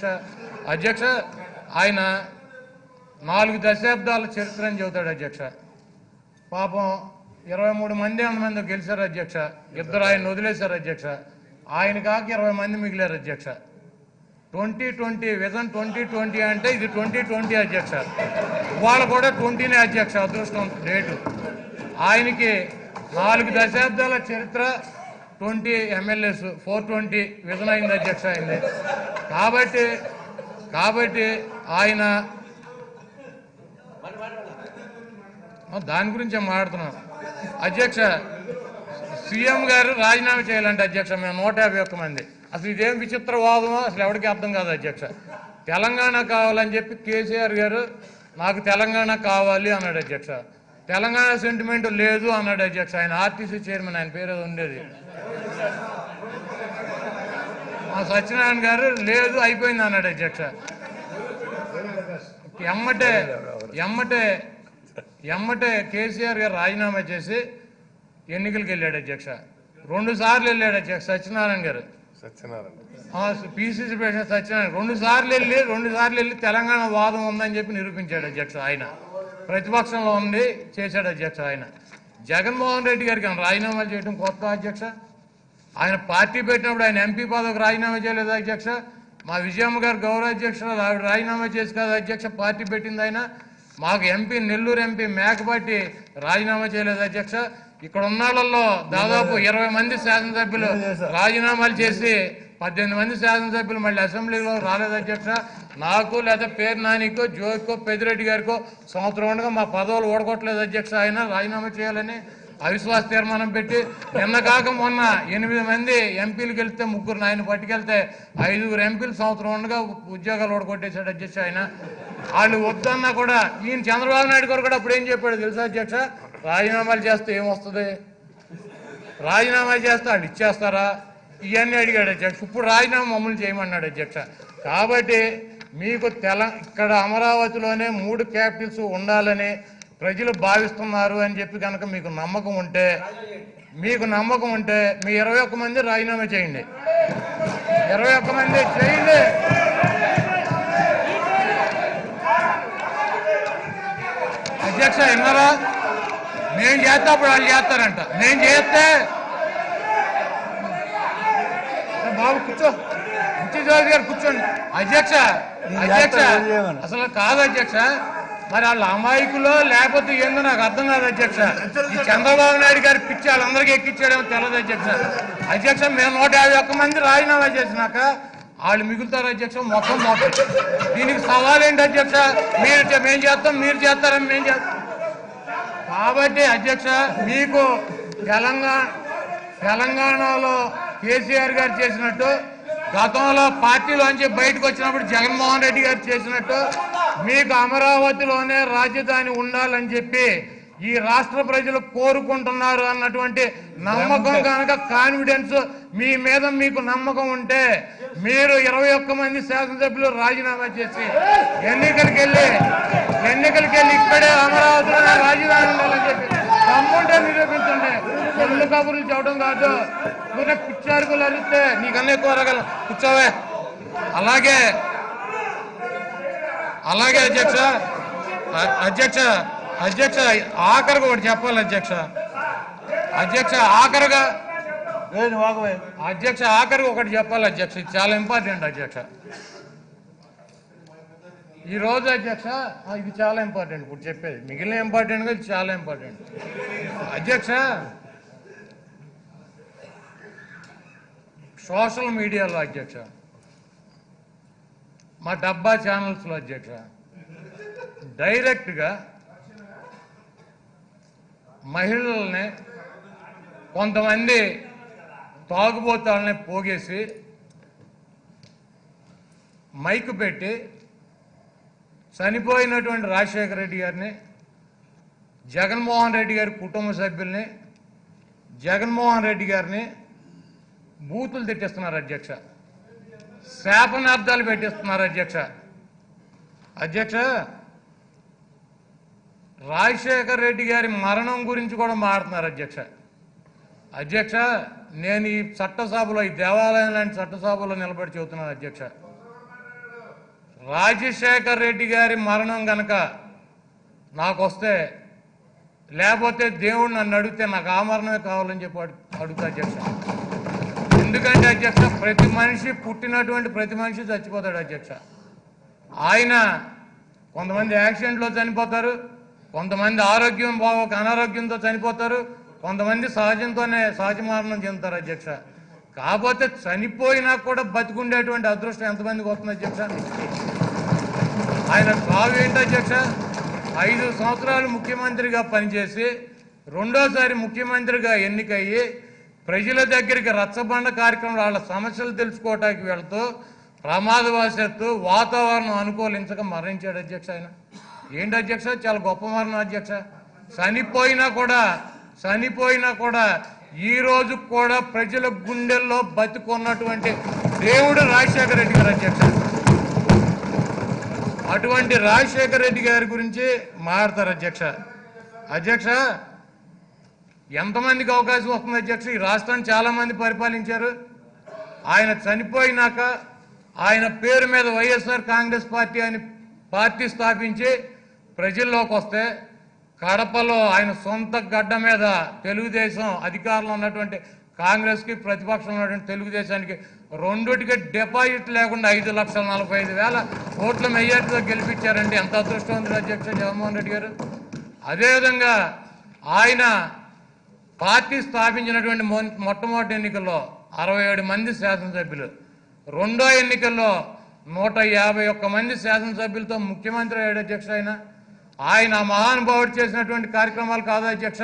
అధ్యక్ష. అధ్యక్ష ఆయన 4 దశాబ్దాల చరిత్ర అని చెబుతాడు అధ్యక్ష. పాపం 23 మంది మంది గెలిచారు అధ్యక్ష. 2 ఆయన వదిలేశారు అధ్యక్ష. ఆయన కాక 20 మంది మిగిలారు అధ్యక్ష. 2020 విజన్ 2020 అంటే ఇది 2020 అధ్యక్ష. ఇవాళ కూడా 20నే అధ్యక్ష. అదృష్టం డేటు. ఆయనకి 4 దశాబ్దాల చరిత్ర, 20 ఎమ్మెల్యేస్, 420 విజన్ అయింది అధ్యక్ష అయింది. కాబట్టి ఆయన దాని గురించే మాట్లాడుతున్నాం అధ్యక్ష. సీఎం గారు రాజీనామా చేయాలంటే అధ్యక్ష మేము 151 మంది. అసలు ఇదేం విచిత్ర వాదమో అసలు ఎవరికి అర్థం కాదు అధ్యక్ష. తెలంగాణ కావాలని చెప్పి కేసీఆర్ గారు నాకు తెలంగాణ కావాలి అన్నాడు అధ్యక్ష. తెలంగాణ సెంటిమెంట్ లేదు అన్నాడు అధ్యక్ష. ఆయన ఆర్టీసీ చైర్మన్, ఆయన పేరు ఉండేది మా సత్యనారాయణ గారు, లేదు అయిపోయింది అన్నాడు అధ్యక్ష. ఎమ్మటే కేసీఆర్ గారు రాజీనామా చేసి ఎన్నికలకు వెళ్ళాడు అధ్యక్ష. 2 సార్లు వెళ్ళాడు అధ్యక్ష సత్యనారాయణ గారు. పిసిసి ప్రెసిడెంట్ సత్యనారాయణ 2 సార్లు వెళ్ళి తెలంగాణ వాదం ఉందని చెప్పి నిరూపించాడు అధ్యక్ష. ఆయన ప్రతిపక్షంలో ఉంది చేశాడు అధ్యక్ష. ఆయన జగన్మోహన్ రెడ్డి గారికి రాజీనామా చేయడం కొత్త అధ్యక్ష. ఆయన పార్టీ పెట్టినప్పుడు ఆయన ఎంపీ పదవికి రాజీనామా చేయలేదు అధ్యక్ష. మా విజయమ్మ గారు గౌరవ అధ్యక్షురాలు, ఆవిడ రాజీనామా చేసి కాదు అధ్యక్ష పార్టీ పెట్టింది ఆయన. మాకు ఎంపీ నెల్లూరు ఎంపీ మేకపాటి రాజీనామా చేయలేదు అధ్యక్ష. ఇక్కడ ఉన్న వాళ్ళల్లో దాదాపు 20 మంది శాసనసభ్యులు రాజీనామాలు చేసి 18 మంది శాసనసభ్యులు మళ్ళీ అసెంబ్లీలో రాలేదు అధ్యక్ష. నాకు లేదా పేరు నానికో జోకో పెద్దిరెడ్డి గారికో సంవత్సరం ఉండగా మా పదవులు ఓడగొట్టలేదు అధ్యక్ష. ఆయన రాజీనామా చేయాలని అవిశ్వాస తీర్మానం పెట్టి నిన్న కాక మొన్న 8 మంది ఎంపీలు గెలిస్తే 3 ఆయన పట్టుకెళ్తే 5 ఎంపీలు సంవత్సరం ఉండగా ఉద్యోగాలు ఓడగొట్టేశాడు అధ్యక్ష. ఆయన వాళ్ళు వద్దన్నా కూడా ఈయన చంద్రబాబు నాయుడు గారు కూడా అప్పుడు ఏం చెప్పాడు తెలుసా అధ్యక్ష? రాజీనామాలు చేస్తే ఏమొస్తుంది, రాజీనామా చేస్తే వాళ్ళు ఇచ్చేస్తారా, ఇవన్నీ అడిగాడు అధ్యక్ష. ఇప్పుడు రాజీనామా మమ్మల్ని చేయమన్నాడు అధ్యక్ష. కాబట్టి మీకు ఇక్కడ అమరావతిలోనే 3 క్యాపిటల్స్ ఉండాలని ప్రజలు భావిస్తున్నారు అని చెప్పి కనుక మీకు నమ్మకం ఉంటే మీ 21 మంది రాజీనామా చేయండి. 21 మంది చేయండి. అధ్యక్ష విన్నారా? మేము చేస్తే అప్పుడు వాళ్ళు చేస్తారంట. నేను చేస్తే బాబు కూర్చో, ముఖ్యమంత్రి గారు కూర్చోండి. అధ్యక్ష అసలు కాదు అధ్యక్ష, మరి వాళ్ళ అమాయకులో లేకపోతే ఏందో నాకు అర్థం కాదు అధ్యక్ష. ఈ చంద్రబాబు నాయుడు గారి పిచ్చి వాళ్ళందరికీ ఎక్కించాడేమో తెలియదు అధ్యక్ష. మేము 151 మంది రాజీనామా చేసినాక వాళ్ళు మిగులుతారు అధ్యక్ష. మొత్తం దీనికి సవాల్ ఏంటి అధ్యక్ష? మేము చేస్తాం, మీరు చేస్తారని మేము చేస్తాం. కాబట్టి అధ్యక్ష మీకు తెలంగాణలో కేసీఆర్ గారు చేసినట్టు, గతంలో పార్టీలోంచి బయటకు వచ్చినప్పుడు జగన్మోహన్ రెడ్డి గారు చేసినట్టు మీకు అమరావతిలోనే రాజధాని ఉండాలని చెప్పి ఈ రాష్ట్ర ప్రజలు కోరుకుంటున్నారు అన్నటువంటి నమ్మకం కనుక, కాన్ఫిడెన్స్ మీ మీద మీకు నమ్మకం ఉంటే మీరు 21 మంది శాసనసభ్యులు రాజీనామా చేసి ఎన్నికలకి వెళ్ళి ఇక్కడే అమరావతిలోనే రాజధాని ఉండాలని చెప్పి దమ్ముంటే నిరూపించండి. చెల్లు కబుర్లు చెప్పడం కాదు. పిచ్చారుకులు అరిస్తే నీకన్నా ఎక్కువ రకాలు కూర్చోవే. అలాగే అధ్యక్ష ఆఖరిగా ఒకటి చెప్పాలి అధ్యక్ష. ఆఖరిగా ఒకటి చెప్పాలి అధ్యక్ష. ఇది చాలా ఇంపార్టెంట్ అధ్యక్ష. ఈ రోజు అధ్యక్ష ఇది చాలా ఇంపార్టెంట్. ఇప్పుడు చెప్పేది మిగిలిన ఇంపార్టెంట్గా ఇది చాలా ఇంపార్టెంట్ అధ్యక్ష. సోషల్ మీడియాలో అధ్యక్ష, మా డబ్బా ఛానల్స్లో అధ్యక్ష, డైరెక్ట్గా మహిళల్ని కొంతమంది తాగుబోతాలని పోగేసి మైకు పెట్టి చనిపోయినటువంటి రాజశేఖర రెడ్డి గారిని, జగన్మోహన్ రెడ్డి గారి కుటుంబ సభ్యుల్ని, జగన్మోహన్ రెడ్డి గారిని బూతులు తిట్టిస్తున్నారు అధ్యక్ష. శాపనార్థాలు పెట్టిస్తున్నారు అధ్యక్ష. రాజశేఖర రెడ్డి గారి మరణం గురించి కూడా మాట్లాడుతున్నారు అధ్యక్ష. నేను ఈ చట్టసభలో, ఈ దేవాలయం లాంటి చట్టసభలో నిలబడి చెబుతున్నాను అధ్యక్ష. రాజశేఖర్ రెడ్డి గారి మరణం గనక నాకు వస్తే, లేకపోతే దేవుడు నన్ను అడిగితే నాకు ఆ మరణమే కావాలని చెప్పి అడుగుతా అధ్యక్ష. ఎందుకంటే అధ్యక్ష, ప్రతి మనిషి పుట్టినటువంటి ప్రతి మనిషి చచ్చిపోతాడు అధ్యక్ష. ఆయన కొంతమంది యాక్సిడెంట్లో చనిపోతారు, కొంతమంది ఆరోగ్యం బాగోక అనారోగ్యంతో చనిపోతారు, కొంతమంది సహజ మరణం చెందుతారు అధ్యక్ష. కాకపోతే చనిపోయినా కూడా బతికుండేటువంటి అదృష్టం ఎంతమందికి వస్తుంది అధ్యక్ష? ఆయన సాగు ఏంటి అధ్యక్ష? 5 సంవత్సరాలు ముఖ్యమంత్రిగా పనిచేసి రెండోసారి ముఖ్యమంత్రిగా ఎన్నికయ్యి ప్రజల దగ్గరికి రచ్చబండ కార్యక్రమంలో వాళ్ళ సమస్యలు తెలుసుకోవటానికి వెళుతూ ప్రమాదవశాత్తు వాతావరణం అనుకూలించక మరణించాడు అధ్యక్ష. ఆయన ఏంటి అధ్యక్ష? చాలా గొప్ప మరణం అధ్యక్ష. చనిపోయినా కూడా ఈ రోజు కూడా ప్రజల గుండెల్లో బతుకున్నటువంటి దేవుడు రాజశేఖర రెడ్డి గారు అధ్యక్ష. అటువంటి రాజశేఖర రెడ్డి గారి గురించి మాట్లాడతారు అధ్యక్ష. ఎంతమందికి అవకాశం వస్తుంది అధ్యక్ష? ఈ రాష్ట్రాన్ని చాలా మంది పరిపాలించారు. ఆయన చనిపోయినాక ఆయన పేరు మీద వైఎస్ఆర్ కాంగ్రెస్ పార్టీ అని పార్టీ స్థాపించి ప్రజల్లోకి వస్తే, కడపలో ఆయన సొంత గడ్డ మీద తెలుగుదేశం అధికారంలో ఉన్నటువంటి కాంగ్రెస్కి, ప్రతిపక్షంలో ఉన్నటువంటి తెలుగుదేశానికి రెండుటికి డిపాజిట్ లేకుండా 5,45,000 ఓట్ల మెజార్టీతో గెలిపించారండి. ఎంత అదృష్టవంతుడు అధ్యక్ష జగన్మోహన్ రెడ్డి గారు. అదేవిధంగా ఆయన పార్టీ స్థాపించినటువంటి మొట్టమొదటి ఎన్నికల్లో 67 మంది శాసనసభ్యులు, రెండో ఎన్నికల్లో 151 మంది శాసనసభ్యులతో ముఖ్యమంత్రి అయ్యాడు అధ్యక్ష. ఆయన మహానుభావుడు చేసినటువంటి కార్యక్రమాలు కాదా అధ్యక్ష?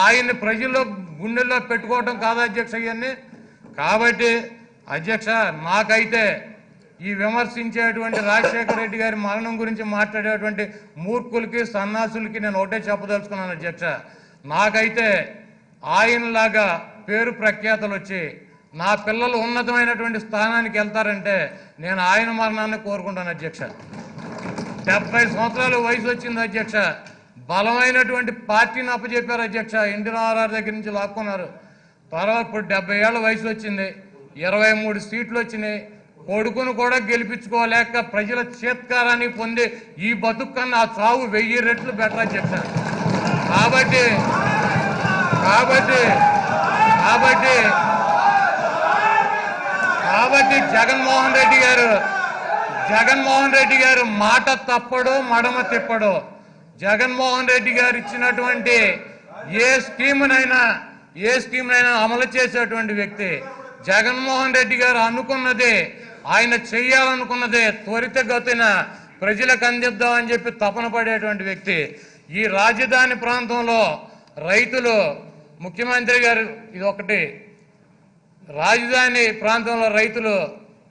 ఆయన్ని ప్రజల్లో గుండెల్లో పెట్టుకోవడం కాదా అధ్యక్ష ఇవన్నీ? కాబట్టి అధ్యక్ష, నాకైతే ఈ విమర్శించేటువంటి రాజశేఖర రెడ్డి గారి మరణం గురించి మాట్లాడేటువంటి మూర్ఖులకి, సన్నాసులకి నేను ఒకటే చెప్పదలుచుకున్నాను అధ్యక్ష. నాకైతే ఆయనలాగా పేరు ప్రఖ్యాతలు వచ్చి నా పిల్లలు ఉన్నతమైనటువంటి స్థానానికి వెళ్తారంటే నేను ఆయన మరణాన్ని కోరుకుంటాను అధ్యక్ష. 70 సంవత్సరాల వయసు వచ్చింది అధ్యక్ష. బలమైనటువంటి పార్టీని అప్పచెప్పారు అధ్యక్ష. ఎన్టీ రామారావు దగ్గర నుంచి లాక్కున్నారు. తర్వాత ఇప్పుడు 70 ఏళ్ల వయసు వచ్చింది, 23 సీట్లు వచ్చినాయి. కొడుకును కూడా గెలిపించుకోలేక ప్రజల చేత్కారాన్ని పొంది ఈ బతుకు కన్నా ఆ చావు 1000 రెట్లు బెటర్ అధ్యక్ష. కాబట్టి జగన్మోహన్ రెడ్డి గారు మాట తప్పడు, మడమ తిప్పడు. జగన్మోహన్ రెడ్డి గారు ఇచ్చినటువంటి ఏ స్కీమునైనా అమలు చేసేటువంటి వ్యక్తి. జగన్మోహన్ రెడ్డి గారు అనుకున్నదే, ఆయన చెయ్యాలనుకున్నదే త్వరితగతిన ప్రజలకు అందిద్దామని చెప్పి తపన పడేటువంటి వ్యక్తి. ఈ రాజధాని ప్రాంతంలో రైతులు, ముఖ్యమంత్రి గారు ఇది ఒకటి, రాజధాని ప్రాంతంలో రైతులు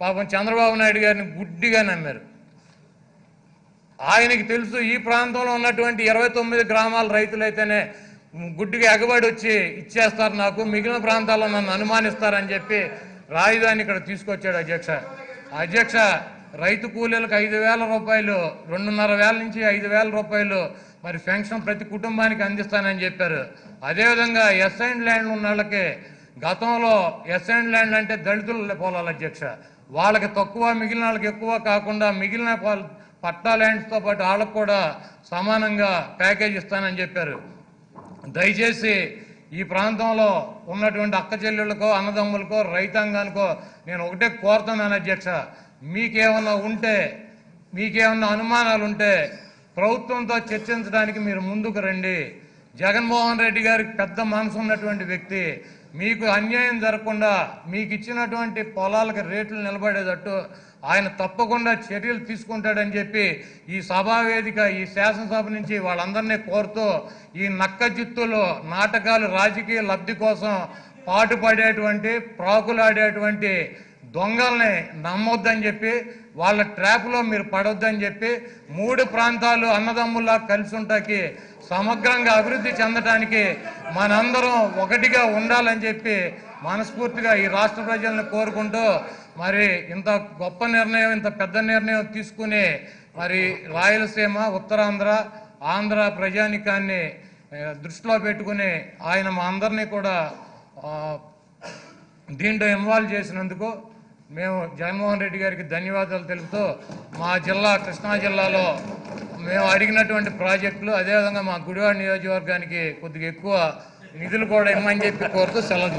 పాపం చంద్రబాబు నాయుడు గారిని గుడ్డిగా నమ్మారు. ఆయనకి తెలుసు ఈ ప్రాంతంలో ఉన్నటువంటి 29 గ్రామాల రైతులైతేనే గుడ్డిగా ఎగబడి వచ్చి ఇచ్చేస్తారు నాకు, మిగిలిన ప్రాంతాల్లో నన్ను అనుమానిస్తారని చెప్పి రాజధాని ఇక్కడ తీసుకొచ్చాడు అధ్యక్ష. రైతు కూలీలకు 5,000 రూపాయలు, 2,500 నుంచి 5,000 రూపాయలు మరి పెన్షన్ ప్రతి కుటుంబానికి అందిస్తానని చెప్పారు. అదేవిధంగా ఎస్ఐన్ ల్యాండ్లు ఉన్న వాళ్ళకి, గతంలో ఎస్ఐన్ ల్యాండ్ అంటే దళితుల పొలాలు అధ్యక్ష, వాళ్ళకి తక్కువ, మిగిలిన వాళ్ళకి ఎక్కువ కాకుండా మిగిలిన పట్టా ల్యాండ్స్తో పాటు వాళ్ళకు కూడా సమానంగా ప్యాకేజ్ ఇస్తానని చెప్పారు. దయచేసి ఈ ప్రాంతంలో ఉన్నటువంటి అక్క చెల్లెళ్ళకో, అన్నదమ్ములకో, రైతాంగానికో నేను ఒకటే కోరుతున్నాను అధ్యక్ష, మీకేమన్నా అనుమానాలు ఉంటే ప్రభుత్వంతో చర్చించడానికి మీరు ముందుకు రండి. జగన్మోహన్ రెడ్డి గారికి పెద్ద మనసు ఉన్నటువంటి వ్యక్తి. మీకు అన్యాయం జరగకుండా మీకు ఇచ్చినటువంటి పొలాలకు రేట్లు నిలబడేటట్టు ఆయన తప్పకుండా చర్యలు తీసుకుంటాడని చెప్పి ఈ సభావేదిక, ఈ శాసనసభ నుంచి వాళ్ళందరినీ కోరుతూ, ఈ నక్కజిత్తులు నాటకాలు, రాజకీయ లబ్ధి కోసం పాటుపడేటువంటి, ప్రాకులాడేటువంటి దొంగల్ని నమ్మొద్దని చెప్పి, వాళ్ళ ట్రాప్లో మీరు పడొద్దని చెప్పి, 3 ప్రాంతాలు అన్నదమ్ముల్లా కలిసి ఉంటాకి, సమగ్రంగా అభివృద్ధి చెందడానికి మనందరం ఒకటిగా ఉండాలని చెప్పి మనస్ఫూర్తిగా ఈ రాష్ట్ర ప్రజలను కోరుకుంటూ, మరి ఇంత గొప్ప నిర్ణయం, ఇంత పెద్ద నిర్ణయం తీసుకుని మరి రాయలసీమ, ఉత్తరాంధ్ర, ఆంధ్ర ప్రజానికాన్ని దృష్టిలో పెట్టుకుని ఆయన మా అందరినీ కూడా దీంట్లో ఇన్వాల్వ్ చేసినందుకు మేము జగన్మోహన్ రెడ్డి గారికి ధన్యవాదాలు తెలుపుతూ మా జిల్లా కృష్ణా జిల్లాలో మేము అడిగినటువంటి ప్రాజెక్టులు అదేవిధంగా మా గుడివాడ నియోజకవర్గానికి కొద్దిగా ఎక్కువ నిధులు కూడా ఇమ్మని చెప్పి కోరుతూ సెలవు